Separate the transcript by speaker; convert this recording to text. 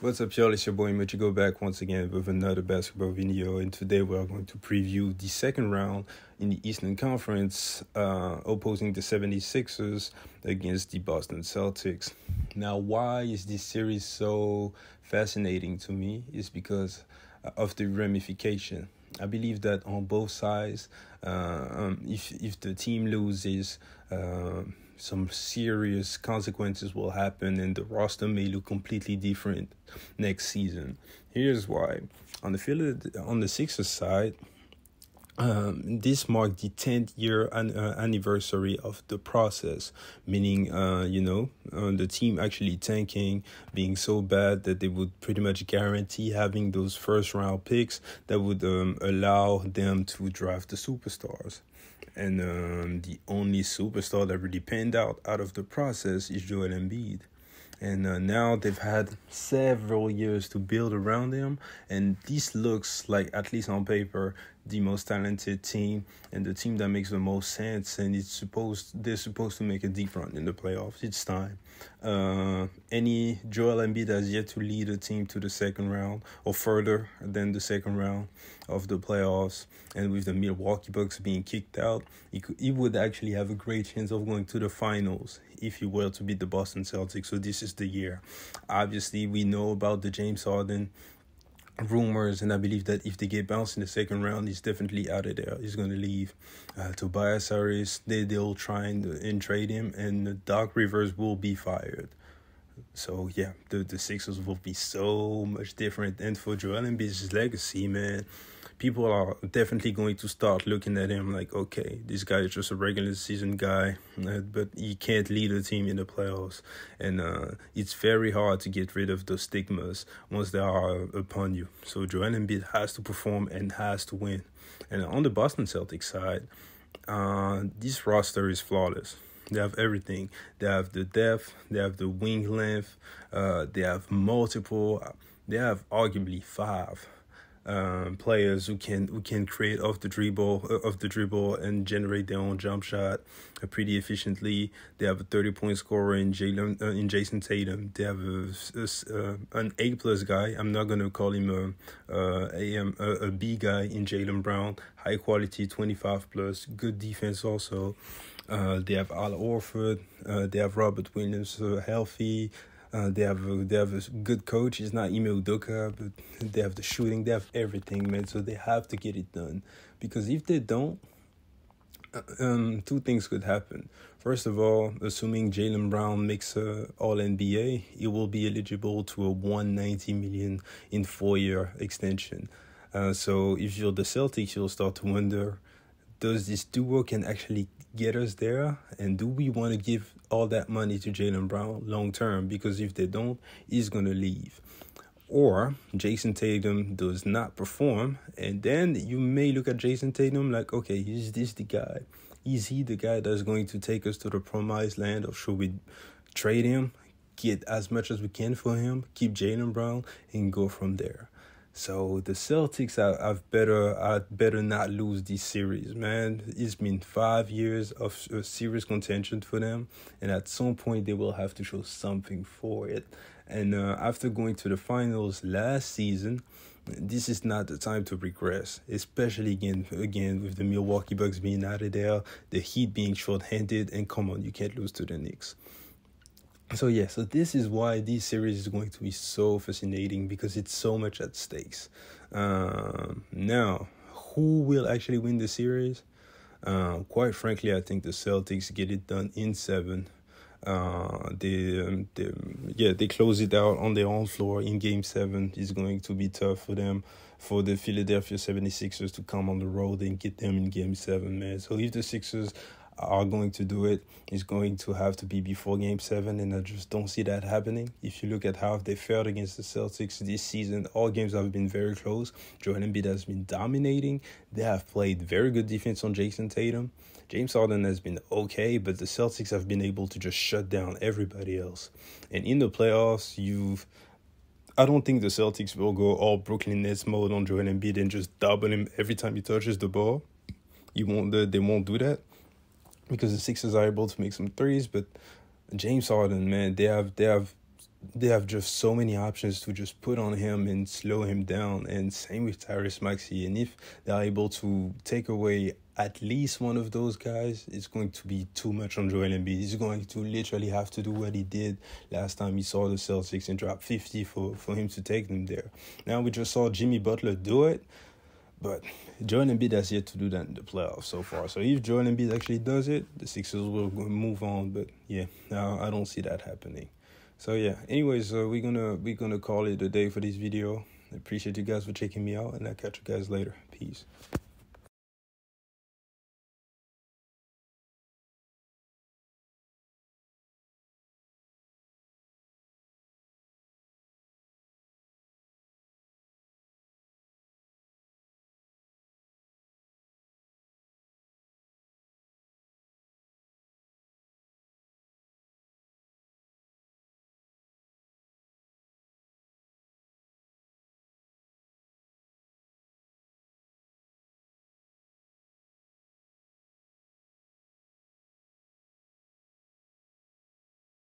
Speaker 1: What's up, y'all? It's your boy Mitch. Go back once again with another basketball video, and today we are going to preview the second round in the Eastern Conference, opposing the 76ers against the Boston Celtics. Now, why is this series so fascinating to me? Is because of the ramification. I believe that on both sides, if the team loses, some serious consequences will happen and the roster may look completely different next season. Here's why. On the Sixers side, this marked the 10th year anniversary of the process, meaning, the team actually tanking, being so bad that they would pretty much guarantee having those first round picks that would allow them to draft the superstars. And the only superstar that really panned out of the process is Joel Embiid. And now they've had several years to build around him. And this looks like, at least on paper, the most talented team and the team that makes the most sense. And they're supposed to make a deep run in the playoffs. It's time. Any Joel Embiid has yet to lead a team to the second round or further than the second round of the playoffs. And with the Milwaukee Bucks being kicked out, he would actually have a great chance of going to the finals if he were to beat the Boston Celtics. So this is the year. Obviously, we know about the James Harden rumors, and I believe that if they get bounced in the second round, he's definitely out of there. He's going to leave. Tobias Harris, they'll try and trade him, and Doc Rivers will be fired. So, yeah, the Sixers will be so much different. And for Joel Embiid's legacy, man, people are definitely going to start looking at him like, okay, this guy is just a regular season guy, but he can't lead a team in the playoffs. And it's very hard to get rid of those stigmas once they are upon you. So Joel Embiid has to perform and has to win. And on the Boston Celtics side, this roster is flawless. They have everything. They have the depth. They have the wing length. They have multiple. They have arguably five players who can create off the dribble and generate their own jump shot pretty efficiently. They have a 30-point scorer in Jason Tatum. They have an A+ guy. I'm not gonna call him a B guy in Jaylen Brown. High quality, 25+, good defense also. They have Al Horford. They have Robert Williams healthy. They have a good coach. It's not Ime Udoka, but they have the shooting. They have everything, man. So they have to get it done. Because if they don't, two things could happen. First of all, assuming Jaylen Brown makes All-NBA, he will be eligible to a $190 million in 4-year extension. So if you're the Celtics, you'll start to wonder, does this duo can actually get us there? And do we want to give all that money to Jaylen Brown long term? Because if they don't, he's going to leave. Or Jason Tatum does not perform, and then you may look at Jason Tatum like, okay, is this the guy? Is he the guy that's going to take us to the promised land, or should we trade him, get as much as we can for him, keep Jaylen Brown, and go from there? So the Celtics I'd better not lose this series, man. It's been 5 years of serious contention for them, and at some point they will have to show something for it. And after going to the finals last season, this is not the time to regress, especially again with the Milwaukee Bucks being out of there, the Heat being short-handed, and come on, you can't lose to the Knicks. So this is why this series is going to be so fascinating, because it's so much at stakes. Now, who will actually win the series? Quite frankly, I think the Celtics get it done in 7. They close it out on their own floor in Game 7. It's going to be tough for them, for the Philadelphia 76ers to come on the road and get them in Game 7, man. So if the Sixers are going to do it, it's going to have to be before Game 7, and I just don't see that happening. If you look at how they fared against the Celtics this season, all games have been very close. Joel Embiid has been dominating. They have played very good defense on Jason Tatum. James Harden has been okay, but the Celtics have been able to just shut down everybody else. And in the playoffs, I don't think the Celtics will go all Brooklyn Nets mode on Joel Embiid and just double him every time he touches the ball. They won't do that, because the Sixers are able to make some threes, but James Harden, man, they have they have just so many options to just put on him and slow him down. And same with Tyrese Maxey. And if they're able to take away at least one of those guys, it's going to be too much on Joel Embiid. He's going to literally have to do what he did last time he saw the Celtics and drop 50 for him to take them there. Now we just saw Jimmy Butler do it, but Joel Embiid has yet to do that in the playoffs so far. So if Joel Embiid actually does it, the Sixers will move on. But yeah, I don't see that happening. So yeah, anyways, we're gonna call it a day for this video. I appreciate you guys for checking me out, and I'll catch you guys later. Peace.